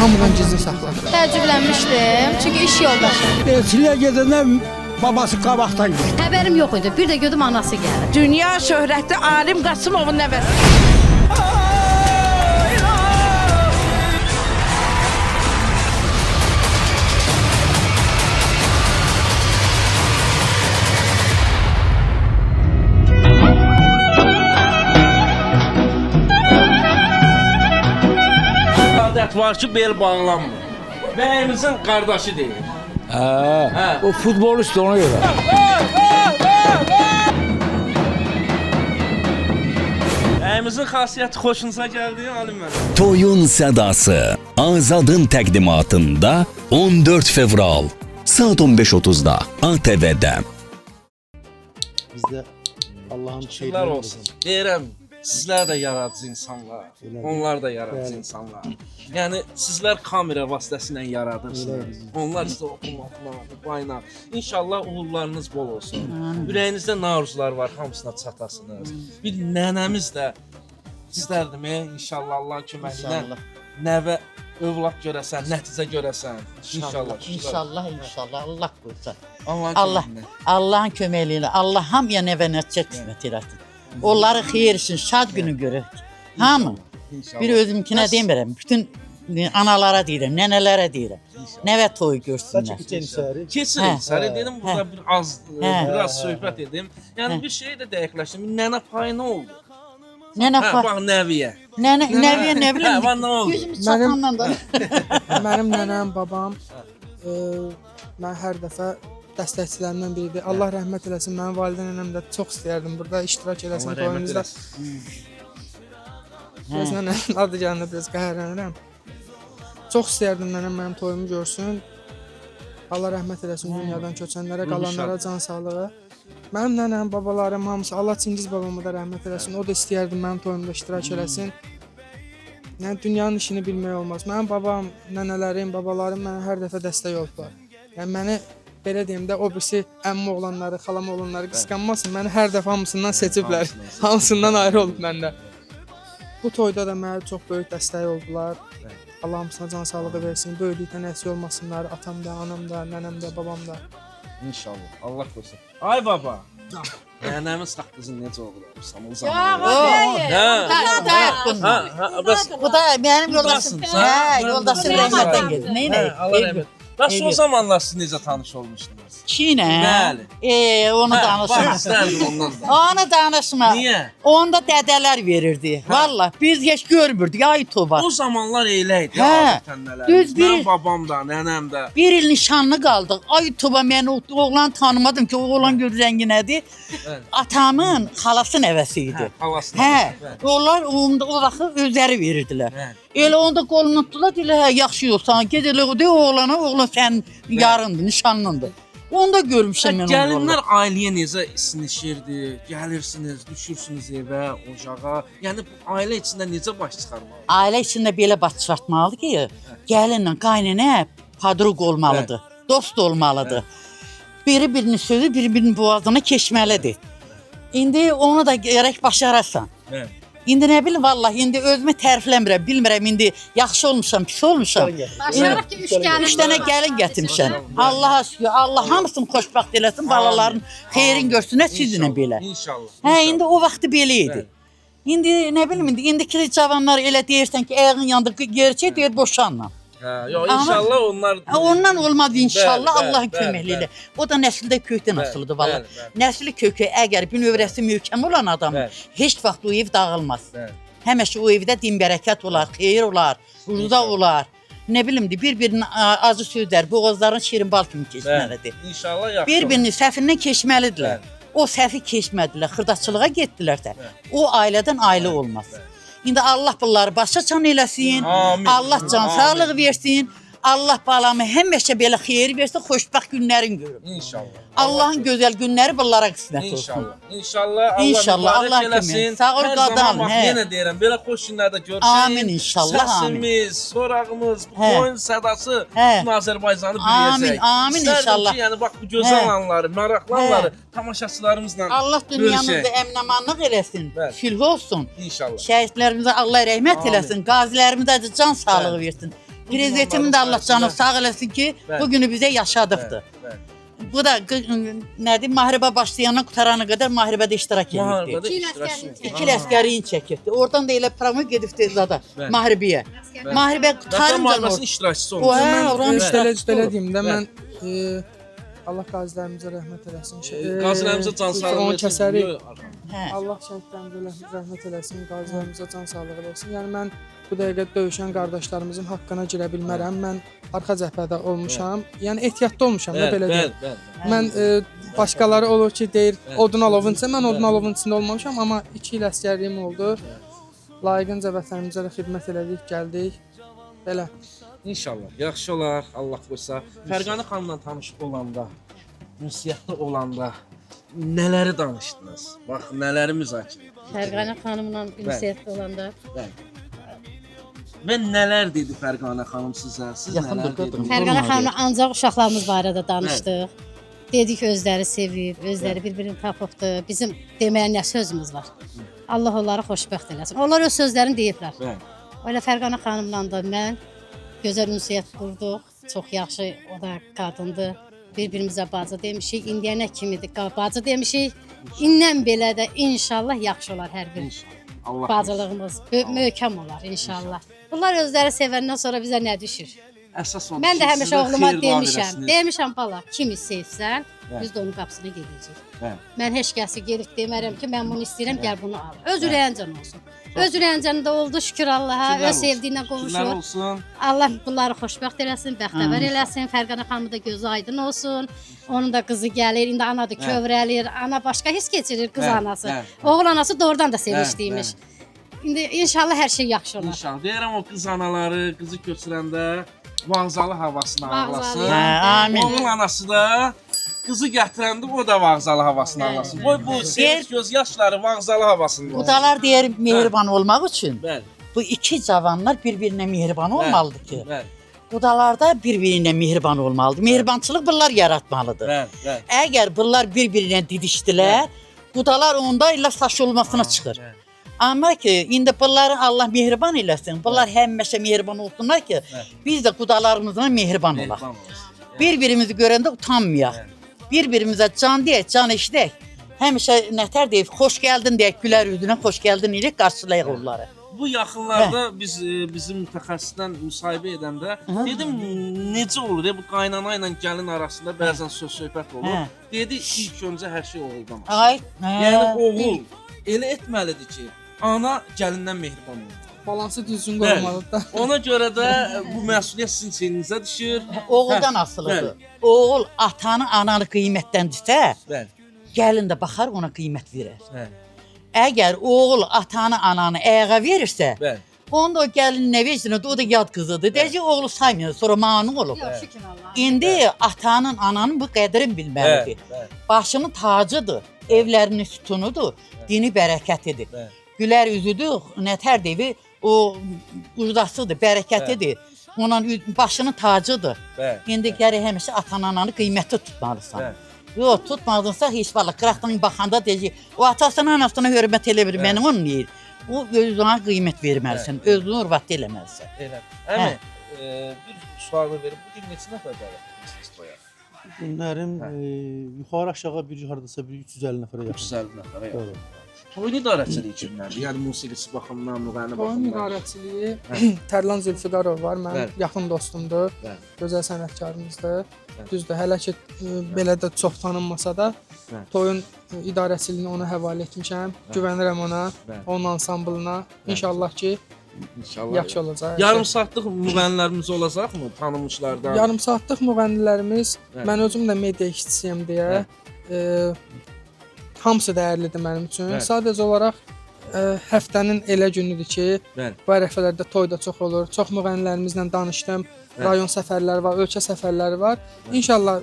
hamıdan gizli saxladı. Təəccüblənmişdim, çünki iş yoldaşım. Elçiliyə gedəndə babası qabaqdan getdi. Xəbərim yox idi, bir də gördüm anası gəlir. Dünya şöhrətli Alim Qasımovun nəvəsi. Adət var ki, bel bağlanmır. Bəyimizin qardaşı deyil. O futbolist ona görə. Bəyimizin xasiyyəti xoşunuza gəldi, alim mənim. Toyun sədası Azadın təqdimatında 14 fevral saat 15:30-da ATV-də. Bizdə Allah'ın Şükürlər olsun. Deyirəm, sizlər də yaradıcı insanlar, onlar da yaradıcı insanlar. Yəni sizlər kamera vasitəsilə yaradırsınız. Onlar sizə oxumaqla, bayla. İnşallah uğurlarınız bol olsun. Ürəyinizdə nə arzular var, hamısına çatasınız. Bir nənəmiz də sizlərdimi? İnşallah Allah köməyi ilə nəvə övlad görəsən, nəticə görəsən. İnşallah. İnşallah, inşallah. Allah qoysa. Allah. Allah'ın köməkliyi ilə. Allah hamıya nəvə nəticə qismət eləsin. Onları xeyir üçün şad günü görək. Hamı. Bir özümkine demirəm. Bütün analara deyirəm, nənələrə deyirəm. Nəvə toyu görsünlər. Keçirin. Səni dedim burada biraz söhbət edim. Yəni bir şey də dəqiqləşdim. Nənə payı nə oldu? Nənə payı. Bax nəviyə. Nəviyə nə bilim. Bax nə oldu? Yüzümüz çatanla da. Mənim nənəm, babam mən hər dəfə dəstəkçilərimdən biridir. Allah rəhmət eləsin. Mənim valideyn nənəm də çox istəyərdim burada iştirak eləsin toyumuzda. Biraz nənəmin adı gəlində biraz qəhərlənirəm. Çox istəyərdim nənəm mənim toyumu görsün. Allah rəhmət eləsin dünyadan köçənlərə, qalanlara can sağlığı. Mənim nənəm, babalarım hamısı, Allah Çingiz babamı da rəhmət eləsin. O da istəyərdim mənim toyumda iştirak eləsin. Yəni dünyanın işini bilmək olmaz. Mənim babam, nənələrim, babalarım mənə hər dəfə dəstək oldular. Yəni məni belə deyim də o birisi əmmi oğlanları, xalam oğlanları qısqanmasın. Məni hər dəfə hamısından seçiblər. Hamısından ayrı olub məndə. Bu toyda da mənə çox böyük dəstək oldular. Allah hamısına can sağlığı versin. Böyüklükdən əksik olmasınlar. Atam da, anam da, nənəm də, babam da. İnşallah. Allah qoysun. Ay baba. Nənəmin saqqızını necə oğurlamışsan o zaman? Bu da benim yoldaşım. Hə, yoldaşım rəhmətdən gedir. Neynə? Allah rəhmət. Bəs o zamanlar siz necə tanış olmuşdunuz? Çinə. Bəli. Onu danışma. İstərdim ondan da. Onu danışma. Niyə? Onda dədələr verirdi. Vallahi biz heç görmürdük ay toba. O zamanlar elə idi Hə, adətən nələr. düz bir- Mənim babam da, nənəm də. Bir il nişanlı qaldıq. Ay toba mən oğlan tanımadım ki, o oğlan göz rəngi nədir? Evet. Atamın xalası nəvəsi idi. Halasına. Hə, onlar o vaxt özləri verirdilər. Bəli. Elə onda qolunu tutdular, deyirlər, hə, yaxşı yoxsan, ged elə o de oğlana, oğlan sən yarındır, nişanlındır. Onda görmüşəm mən onu. Gəlinlər ailəyə necə sinişirdi? Gəlirsiniz, düşürsünüz evə, ocağa. Yəni bu ailə içində necə baş çıxarmalı? Ailə içində belə baş çıxartmalıdır ki, gəlinlə qaynanə padruq olmalıdır, dost olmalıdır. Biri-birinin sözü bir-birinin boğazına keçməlidir. İndi onu da gərək başarasan. Hə. İndi nə bilim vallahi indi özümü tərifləmirəm, bilmirəm indi yaxşı olmuşam, pis olmuşam. Başarıq ki, 3 gəlin. 3 dənə gəlin gətirmişəm. Allaha şükür, Allah hamısını xoşbəxt eləsin, balaların xeyrin görsünlər sizinlə belə. İnşallah. Hə, indi o vaxtı belə idi. İndi nə bilim indiki cavanlar elə deyirsən ki, ayağın yandı, gerçək deyir boşanma. Hə, yox inşallah onlar Ondan olmadı inşallah Bəli, bəli, Allahın bəli, köməkliyi ilə. bəli. O da nəsildə kökdən Bəli, asılıdır valla. bəli, bəli. Nəsli kökü əgər bir növrəsi möhkəm olan adamın Bəli. heç vaxt o ev dağılmaz. Bəli. Həmişə o evdə din bərəkət olar, xeyir olar, ruzda olar. Nə bilim bir-birinin acı sözlər, boğazların şirin bal kimi keçməlidir. İnşallah yaxşı. Bir-birinin səfindən keçməlidirlər. Bəli. O səfi keçmədilər, xırdaçılığa getdilərsə, o ailədən ailə olmaz. İndi Allah bunları başa çan eləsin, Amin. Allah can Amin. sağlığı versin. Allah balamı həmişə belə xeyir versin, xoşbəxt günlərin görüm. İnşallah. Allahın gözəl günləri bunlara qismət olsun. İnşallah. İnşallah Allah İnşallah, mübarək Allah eləsin. kömək. Sağ ol Hər qadam, zaman bax, hə. yenə deyirəm, belə xoş günlərdə görüşək. Amin inşallah, Səsimiz, sorağımız, bu Hə. oyun sədası Hə. bütün Azərbaycanı Amin, bürüyəcək. amin İstərdim inşallah. ki, yəni bax bu gözəl Hə. anları, maraqlı anları tamaşaçılarımızla Allah dünyamızda bölüşək. əminamanlıq eləsin, Bəli. sülh olsun. İnşallah. Şəhidlərimizə Allah rəhmət Amin. eləsin, qazilərimizə də can sağlığı versin. Prezidentimiz də Allah canı sağ eləsin ki, Bəli. bu günü bizə yaşadıqdır. Bəli. Bu da nədir, müharibə başlayana qutarana qədər müharibədə iştirak edirdi. Müharibədə İki iştirak əsgərin etdi. İki əskərin çəkirdi. Oradan da elə promo gedibdi zada Bəli. müharibəyə. Müharibə Vətən qutarınca müharibəsinin iştirakçısı olmuş. Oha, oranın Üstələ iştirakçısı üstələ olub. deyim də Bəli. mən Allah qazilərimizə rəhmət eləsin. Qazilərimizə can sağlığı Onu versin. kəsərik. Hə. Allah şəhidlərimizə rəhmət eləsin, qazilərimizə can sağlığı versin. Yəni mən bu dəqiqə döyüşən qardaşlarımızın haqqına girə bilmərəm. Mən arxa cəbhədə olmuşam. Yəni ehtiyatlı olmuşam da belə deyim. Bəli. Mən başqaları olur ki, deyir odun alovun içində, mən odun alovun içində olmamışam, amma 2 il əsgərliyim oldu. Layiqincə vətənimizə də xidmət elədik, gəldik. Belə. İnşallah yaxşı olar, Allah qoysa. Fərqanə xanımla tanış olanda, ünsiyyətli olanda nələri danışdınız? Bax, nələri müzakirə etdiniz? Fərqanə xanımla ünsiyyətli olanda. Və nələr dedi Fərqanə xanım sizə? Siz Yaxın nələr dur, dur. dediniz? Fərqanə xanımla ancaq uşaqlarımız barədə danışdıq. Dedik özləri sevib, özləri bir-birini tapıbdı. Bizim deməyə nə sözümüz var? Allah onları xoşbəxt eləsin. Onlar öz sözlərini deyiblər. Bəli. Elə Fərqanə xanımla da mən gözəl ünsiyyət qurduq. Çox yaxşı, o da qadındır. Bir-birimizə bacı demişik, indiyənə kimidir, bacı demişik. İndən belə də inşallah yaxşı olar hər bir Allah bacılığımız, möhkəm olar inşallah. Bunlar özləri sevəndən sonra bizə nə düşür? əsas odur. Mən də ki, həmişə sizə oğluma xeyir dua demişəm. verəsiniz. Demişəm bala, kimi sevsən, Bəli. biz də onun qapısına gedəcəyik. Bəli. Mən heç kəsi gedib demərəm ki, mən bunu istəyirəm, gəl bunu al. Öz ürəyincən olsun. Öz ürəyincəndə oldu, şükür Allaha, Şükürlər öz olsun. sevdiyinə Şükürlər qovuşur. olsun. Allah bunları xoşbəxt eləsin, bəxtəvər eləsin. Fərqanə xanımın da gözü aydın olsun. Onun da qızı gəlir, indi anadır kövrəlir. Ana başqa his keçirir, qız Bəli, anası. bəli. Oğul anası doğrudan da Bəli, sevincliymiş. İndi inşallah hər şey yaxşı olar. İnşallah. Deyirəm o qız anaları qızı köçürəndə vağzalı havasını Vağzalı. ağlasın. Hə, amin. Oğul anası da qızı gətirəndə o da vağzalı havasını ağlasın. Bu sevinç göz yaşları vağzalı havasında olsun. Qudalar deyir mehriban olmaq üçün. Bəli. Bu iki cavanlar bir-birinə mehriban olmalıdır ki. Bəli. Qudalarda bir-birinə mehriban olmalıdır. Mehribançılıq bunlar yaratmalıdır. Bəli. Bəli. Əgər bunlar bir-birinə didişdilər, qudalar onda ilə saç olmasına çıxır. Bəli. Amma ki, indi bunları Allah mehriban eləsin. Bunlar həmişə mehriban olsunlar ki, biz də qudalarımızla mehriban olaq. Mehriban olsun. Bir-birimizi görəndə utanmayaq. Bir-birimizə can deyək, can eşidək. Həmişə nətər deyib, xoş gəldin deyək, gülər üzünə xoş gəldin eləyək, qarşılayaq onları. Bu yaxınlarda biz bizim mütəxəssisdən müsahibə edəndə dedim necə olur bu qaynana ilə gəlin arasında bəzən söz-söhbət olur. Hə. Dedi ilk öncə hər şey oğuldan. Ay, Yəni oğul elə etməlidir ki, ana gəlindən mehriban olur. Balansı düzgün Bəli. qoymalıdır da. Ona görə də bu məsuliyyət sizin çiyninizə düşür. Oğuldan asılıdır. Oğul atanı, ananı qiymətləndirsə, Bəli. gəlin də baxar ona qiymət verər. Bəli. Əgər oğul atanı, ananı ayağa verirsə, Bəli. onda o gəlin nə versin, o da yad qızıdır. Deyəcək oğlu saymıyor, sonra mani olur. Yox, şükür Allaha. İndi atanın, ananın bu qədrini bilməlidir. Bəli. Başının tacıdır, evlərinin sütunudur, dini bərəkətidir. Bəli. Gülər üzüdür, nətər deyir, o ucdasıdır, bərəkətidir. Onun başının tacıdır. Bəli. İndi gərək həmişə atan-ananı qiymətli tutmalısan. Bəli. Yox, tutmadınsa heç valla qıraqdan baxanda deyəcək, o atasına, anasına hörmət eləmir, mənim onun deyir. O özünə qiymət verməlisən, özünü hörmət eləməlisən. Elə. Əmi, bir sualı verim. Bu gün neçə nəfər dəvət toya? Günlərim yuxarı aşağı bir hardasa bir 350 nəfərə yaxın. 350 nəfərə yaxın. Doğru. Toyun idarəçiliyi kimlərdir? Yəni musiqisi baxımından, müğənni Oyun baxımından. idarəçiliyi Tərlan Zülfüqarov var, mənim Bəli. yaxın dostumdur, Bəli. gözəl sənətkarımızdır. Bəli. Düzdür, hələ ki belə də çox tanınmasa da Bəli. toyun idarəçiliyini ona həvalə etmişəm. Güvənirəm ona, Bəli. onun ansamblına. İnşallah ki İnşallah. yaxşı olacaq. hər Yarım şey. saatlıq müğənnilərimiz olacaqmı? Tanınmışlardan. Yarım saatlıq müğənnilərimiz, Bəli. mən özüm də media işçisiyəm deyə, hamısı dəyərlidir mənim üçün. Bəli. Sadəcə olaraq həftənin elə günüdür ki, Bəli. bu ərəfələrdə toy da çox olur. Çox müğənnilərimizlə danışdım. Bəli. Rayon səfərləri var, ölkə səfərləri var. İnşallah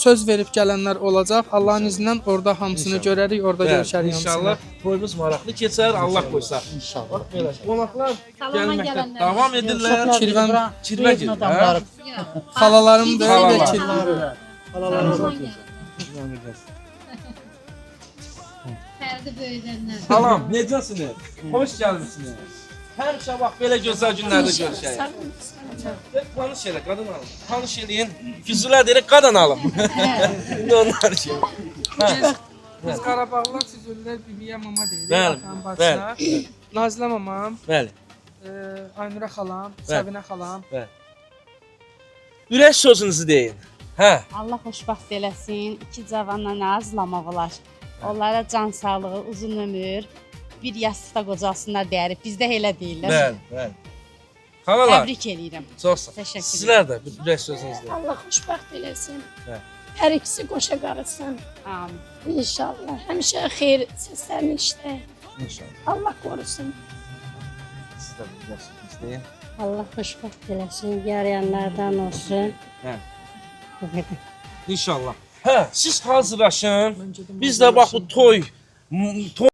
söz verib gələnlər olacaq. Allahın izni ilə orada hamısını İnşallah. görərik, orada Bəli, görüşərik hamısını. İnşallah toyumuz maraqlı keçər, Allah qoysa. İnşallah. Belə qonaqlar Salondan gəlməkdə gələnlər. davam edirlər. Kirvən- Kirvə gedir, adamları. Xalalarımdır, Xalalar. vəkillər. Fərdi böyüdənlər. Salam, necəsiniz? Xoş gəlmisiniz. Həmişə bax belə gözəl günlərdə görüşək. Tanış elə, qadın alım. Tanış eləyin. Füzulə deyirək, qadın alım. İndi onlar şey. Biz Qarabağlılar Füzulilər bibiyə mama deyirik. Bəli, Atam, bacılar. Nazilə mamam, Bəli. Aynura xalam, Bəli. Səbinə xalam. Ürək sözünüzü deyin. Hə. Allah xoşbəxt eləsin. İki cavanla nazlamaq olar. Onlara can sağlığı, uzun ömür, bir yastıqda qocalsınlar deyərik. Bizdə elə deyirlər. Bəli, bəli. Xalalar, Təbrik eləyirəm. çox sağ. Təşəkkür Sizlər də bir ürək sözünüzü deyin. Allah xoşbəxt eləsin. Hə. Hər ikisi qoşa qarışsın. Amin. İnşallah. Həmişə xeyir səslərini işlə. İnşallah. Allah qorusun. Siz də bir ürək sözünüzü deyin. Allah xoşbəxt eləsin, yarayanlardan olsun. Hə. İnşallah. Hə, siz hazırlaşın. Biz də bax bu toy